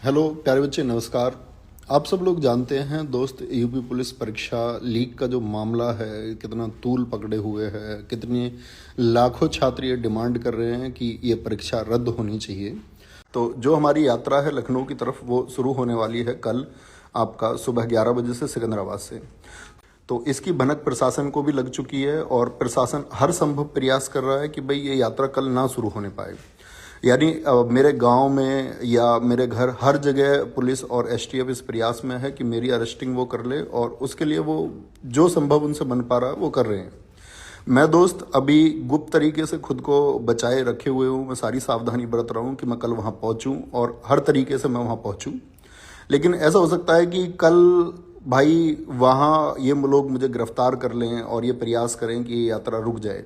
Hello प्यारे बच्चे, नमस्कार। आप सब लोग जानते हैं दोस्त, यूपी पुलिस परीक्षा लीक का जो मामला है कितना तूल पकड़े हुए है। कितने लाखों छात्र ये डिमांड कर रहे हैं कि ये परीक्षा रद्द होनी चाहिए। तो जो हमारी यात्रा है लखनऊ की तरफ, वो शुरू होने वाली है कल आपका सुबह 11 बजे से सिकंदराबाद से। तो इसकी भनक प्रशासन को भी लग चुकी है और प्रशासन हर संभव प्रयास कर रहा है कि भाई ये यात्रा कल ना शुरू होने पाए। यानी मेरे गांव में या मेरे घर हर जगह पुलिस और एसटीएफ इस प्रयास में है कि मेरी अरेस्टिंग वो कर ले, और उसके लिए वो जो संभव उनसे बन पा रहा है वो कर रहे हैं। मैं दोस्त अभी गुप्त तरीके से खुद को बचाए रखे हुए हूँ। मैं सारी सावधानी बरत रहा हूँ कि मैं कल वहाँ पहुँचूँ और हर तरीके से मैं वहाँ पहुँचूँ। लेकिन ऐसा हो सकता है कि कल भाई वहाँ ये लोग मुझे गिरफ्तार कर लें और ये प्रयास करें कि ये यात्रा रुक जाए।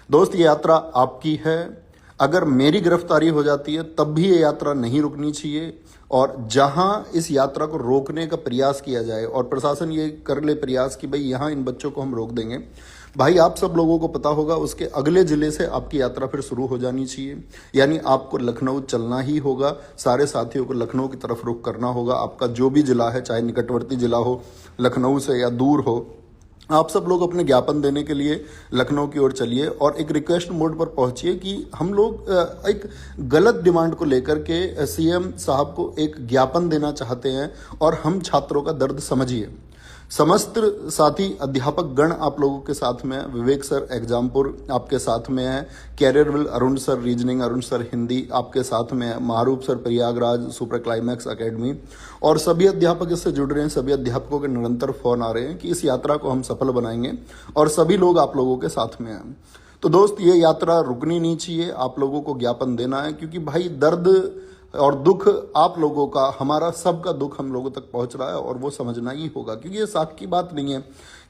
दोस्त, ये यात्रा आपकी है। अगर मेरी गिरफ्तारी हो जाती है तब भी ये यात्रा नहीं रुकनी चाहिए, और जहां इस यात्रा को रोकने का प्रयास किया जाए और प्रशासन ये कर ले प्रयास कि भाई यहाँ इन बच्चों को हम रोक देंगे, भाई आप सब लोगों को पता होगा उसके अगले जिले से आपकी यात्रा फिर शुरू हो जानी चाहिए। यानी आपको लखनऊ चलना ही होगा, सारे साथियों को लखनऊ की तरफ रुख करना होगा। आपका जो भी जिला है, चाहे निकटवर्ती जिला हो लखनऊ से या दूर हो, आप सब लोग अपने ज्ञापन देने के लिए लखनऊ की ओर चलिए और एक रिक्वेस्ट मोड पर पहुंचिए कि हम लोग एक गलत डिमांड को लेकर के सीएम साहब को एक ज्ञापन देना चाहते हैं, और हम छात्रों का दर्द समझिए। समस्त साथी अध्यापक गण आप लोगों के साथ में, विवेक सर एग्जामपुर आपके साथ में है, Careerwill Arun sir reasoning, Arun sir Hindi आपके साथ में है, Maharoop sir Prayagraj super climax academy, और सभी अध्यापक इससे जुड़ रहे हैं। सभी अध्यापकों के निरंतर फोन आ रहे हैं कि इस यात्रा को हम सफल बनाएंगे, और सभी लोग आप लोगों के साथ में हैं। तो दोस्त, ये यात्रा रुकनी नहीं चाहिए, आप लोगों को ज्ञापन देना है, क्योंकि भाई दर्द और दुख आप लोगों का, हमारा सबका दुख हम लोगों तक पहुंच रहा है, और वो समझना ही होगा। क्योंकि ये साख की बात नहीं है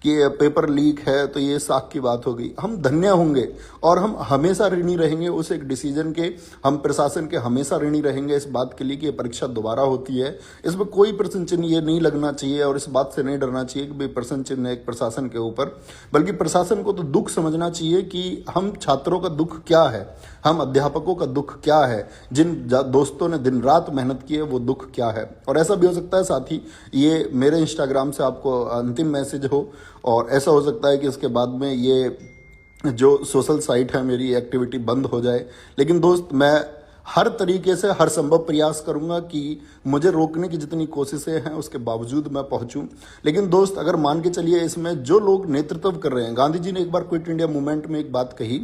कि पेपर लीक है तो ये साख की बात हो गई। हम धन्य होंगे और हम हमेशा ऋणी रहेंगे उस एक डिसीजन के। हम प्रशासन के हमेशा ऋणी रहेंगे इस बात के लिए कि ये परीक्षा दोबारा होती है। इसमें कोई प्रश्न चिन्ह ये नहीं लगना चाहिए, और इस बात से नहीं डरना चाहिए कि भाई प्रश्न चिन्ह एक प्रशासन के ऊपर, बल्कि प्रशासन को तो दुख समझना चाहिए कि हम छात्रों का दुख क्या है, हम अध्यापकों का दुख क्या है, जिन दोस्तों ने दिन रात मेहनत की है वो दुख क्या है। और ऐसा भी हो सकता है साथी, ये मेरे इंस्टाग्राम से आपको अंतिम मैसेज हो, और ऐसा हो सकता है कि इसके बाद में ये जो सोशल साइट है मेरी एक्टिविटी बंद हो जाए। लेकिन दोस्त, मैं हर तरीके से हर संभव प्रयास करूंगा कि मुझे रोकने की जितनी कोशिशें हैं उसके बावजूद मैं पहुंचूं। लेकिन दोस्त, अगर मान के चलिए इसमें जो लोग नेतृत्व कर रहे हैं, गांधी जी ने एक बार क्विट इंडिया मूवमेंट में एक बात कही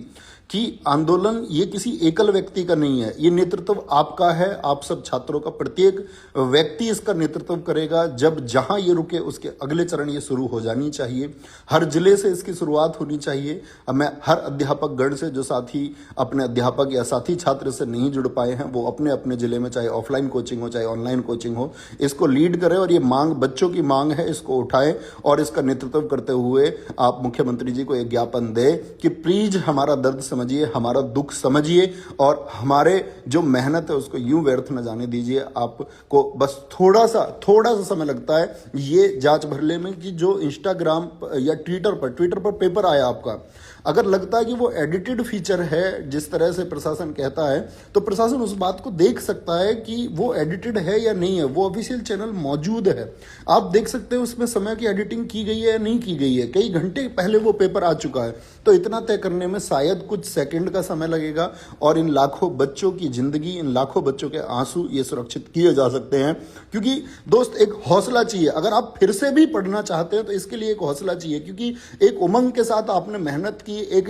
कि आंदोलन ये किसी एकल व्यक्ति का नहीं है, ये नेतृत्व आपका है, आप सब छात्रों का। प्रत्येक व्यक्ति इसका नेतृत्व करेगा। जब जहां ये रुके उसके अगले चरण ये शुरू हो जानी चाहिए। हर जिले से इसकी शुरुआत होनी चाहिए। अब मैं हर अध्यापक गण से, जो साथी अपने अध्यापक या साथी छात्र से नहीं जुड़ पाए हैं, वो अपने अपने जिले में, चाहे ऑफलाइन कोचिंग हो चाहे ऑनलाइन कोचिंग हो, इसको लीड करें, और ये मांग बच्चों की मांग है, इसको उठाएं और इसका नेतृत्व करते हुए आप मुख्यमंत्री जी को एक ज्ञापन दें कि प्लीज हमारा दर्द समझिए, हमारा दुख समझिए, और हमारे जो मेहनत है उसको यूं व्यर्थ न जाने दीजिए। आपको बस थोड़ा सा समय लगता है ये जांच भरने में कि जो इंस्टाग्राम या ट्विटर पर पेपर आया आपका, अगर लगता है कि वो एडिटेड फीचर है जिस तरह से प्रशासन कहता है, तो प्रशासन उस बात को देख सकता है कि वो एडिटेड है या नहीं है। वो ऑफिशियल चैनल मौजूद है, आप देख सकते हैं उसमें समय की एडिटिंग की गई है या नहीं की गई है। कई घंटे पहले वो पेपर आ चुका है, तो इतना तय करने में शायद कुछ सेकंड का समय लगेगा, और इन लाखों बच्चों की जिंदगी, इन लाखों बच्चों के आंसू ये सुरक्षित किए जा सकते हैं। क्योंकि दोस्त, एक हौसला चाहिए। अगर आप फिर से भी पढ़ना चाहते हैं तो इसके लिए एक हौसला चाहिए, क्योंकि एक उमंग के साथ आपने मेहनत की, एक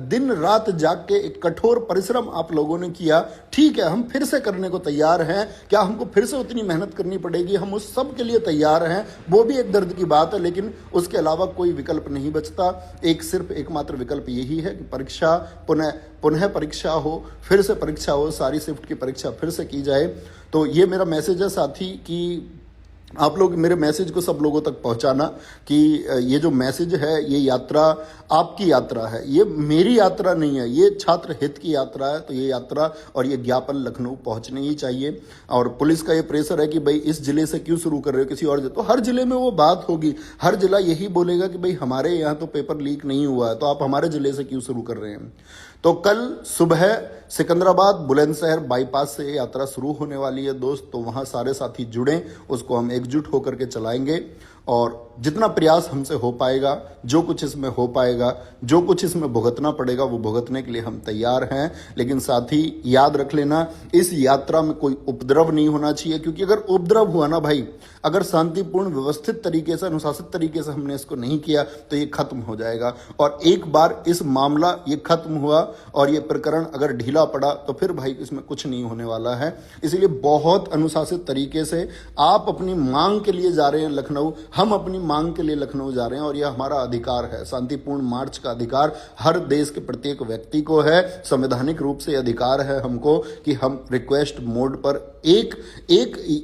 दिन रात जाग के एक कठोर परिश्रम आप लोगों ने किया। ठीक है, हम फिर से करने को तैयार हैं। क्या हमको फिर से उतनी मेहनत करनी पड़ेगी? हम उस सब के लिए तैयार हैं। वो भी एक दर्द की बात है, लेकिन उसके अलावा कोई विकल्प नहीं बचता। सिर्फ एकमात्र विकल्प यही है कि परीक्षा पुनः परीक्षा हो, फिर से परीक्षा हो, सारी शिफ्ट की परीक्षा फिर से की जाए। तो ये मेरा मैसेज है साथी कि आप लोग मेरे मैसेज को सब लोगों तक पहुंचाना कि ये जो मैसेज है, ये यात्रा आपकी यात्रा है, ये मेरी यात्रा नहीं है, ये छात्र हित की यात्रा है। तो ये यात्रा और ये ज्ञापन लखनऊ पहुंचने ही चाहिए। और पुलिस का ये प्रेशर है कि भाई इस जिले से क्यों शुरू कर रहे हो, किसी और जिले, तो हर जिले में वो बात होगी, हर जिला यही बोलेगा कि भाई हमारे यहाँ तो पेपर लीक नहीं हुआ है, तो आप हमारे जिले से क्यों शुरू कर रहे हैं। तो कल सुबह सिकंदराबाद बुलंदशहर बाईपास से यात्रा शुरू होने वाली है दोस्त। तो वहाँ सारे साथी जुड़ें, उसको हम एकजुट होकर के चलाएंगे और जितना प्रयास हमसे हो पाएगा, जो कुछ इसमें हो पाएगा, जो कुछ इसमें भुगतना पड़ेगा, वो भुगतने के लिए हम तैयार हैं। लेकिन साथ ही याद रख लेना, इस यात्रा में कोई उपद्रव नहीं होना चाहिए, क्योंकि अगर उपद्रव हुआ ना भाई, अगर शांतिपूर्ण व्यवस्थित तरीके से, अनुशासित तरीके से हमने इसको नहीं किया तो ये खत्म हो जाएगा। और एक बार इस मामला ये खत्म हुआ और ये प्रकरण अगर ढीला पड़ा तो फिर भाई इसमें कुछ नहीं होने वाला है। इसलिए बहुत अनुशासित तरीके से आप अपनी मांग के लिए जा रहे हैं लखनऊ, हम अपनी मांग के लिए लखनऊ जा रहे हैं और यह हमारा अधिकार है। शांतिपूर्ण मार्च का अधिकार हर देश के प्रत्येक व्यक्ति को है। संवैधानिक रूप से अधिकार है हमको कि हम रिक्वेस्ट मोड पर एक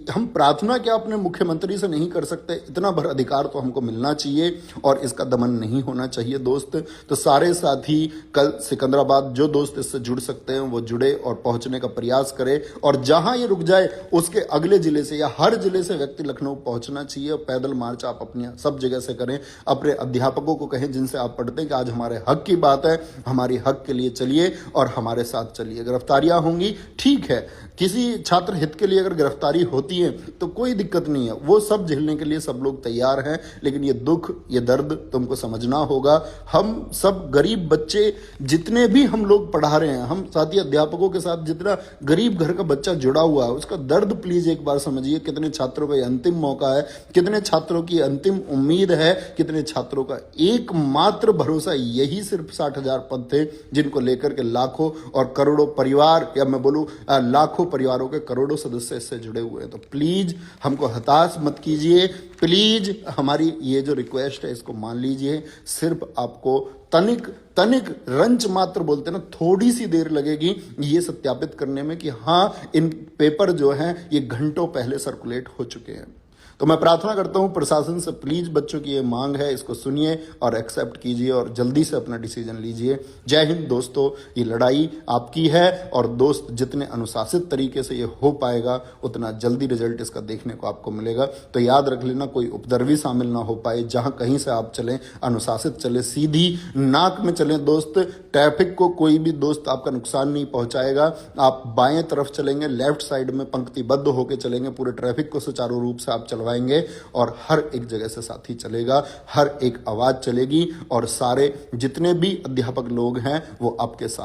हम प्रार्थना क्या अपने मुख्यमंत्री से नहीं कर सकते, इतना भर अधिकार तो हमको मिलना चाहिए और इसका दमन नहीं होना चाहिए दोस्त। तो सारे साथी कल सिकंदराबाद, जो दोस्त इससे जुड़ सकते हैं वो जुड़े और पहुंचने का प्रयास करें। और जहां ये रुक जाए उसके अगले जिले से या हर जिले से व्यक्ति लखनऊ पहुंचना चाहिए। और पैदल मार्च आप अपनी सब जगह से करें। अपने अध्यापकों को कहें जिनसे आप पढ़ते हैं कि आज हमारे हक की बात है, हमारी हक के लिए चलिए और हमारे साथ चलिए। गिरफ्तारियां होंगी, ठीक है, किसी छात्र हित के लिए अगर गिरफ्तारी होती है तो कोई दिक्कत नहीं है, वो सब झेलने के लिए सब लोग तैयार हैं। लेकिन ये दुख, ये दर्द तुमको समझना होगा। हम सब गरीब बच्चे जितने भी हम लोग पढ़ा रहे हैं, हम साथी अध्यापकों के साथ जितना गरीब घर का बच्चा जुड़ा हुआ है, उसका दर्द प्लीज एक बार समझिए। कितने छात्रों का अंतिम मौका है, कितने छात्रों की अंतिम उम्मीद है, कितने छात्रों का एकमात्र भरोसा यही सिर्फ 60,000 पद थे, जिनको लेकर के लाखों और करोड़ों परिवार, या मैं बोलूं लाखों परिवारों के करोड़ों सदस्य इससे जुड़े हुए हैं। तो प्लीज हमको हताश मत कीजिए, प्लीज हमारी ये जो रिक्वेस्ट है इसको मान लीजिए। सिर्फ आपको तनिक रंच मात्र बोलते हैं ना, थोड़ी सी देर लगेगी ये सत्यापित करने में कि हाँ इन पेपर जो हैं ये घंटों पहले सर्कुलेट हो चुके हैं। तो मैं प्रार्थना करता हूं प्रशासन से, प्लीज बच्चों की ये मांग है, इसको सुनिए और एक्सेप्ट कीजिए और जल्दी से अपना डिसीजन लीजिए। जय हिंद दोस्तों, ये लड़ाई आपकी है और दोस्त जितने अनुशासित तरीके से ये हो पाएगा उतना जल्दी रिजल्ट इसका देखने को आपको मिलेगा। तो याद रख लेना, कोई उपद्रवी शामिल ना हो पाए। जहां कहीं से आप चलें अनुशासित चले, सीधी नाक में चलें दोस्त। ट्रैफिक को कोई भी दोस्त आपका नुकसान नहीं पहुंचाएगा। आप बाएं तरफ चलेंगे, लेफ्ट साइड में पंक्तिबद्ध होकर चलेंगे, पूरे ट्रैफिक को सुचारू रूप से आप चलवाएंगे और हर एक जगह से साथी चलेगा, हर एक आवाज चलेगी और सारे जितने भी अध्यापक लोग हैं वो आपके साथ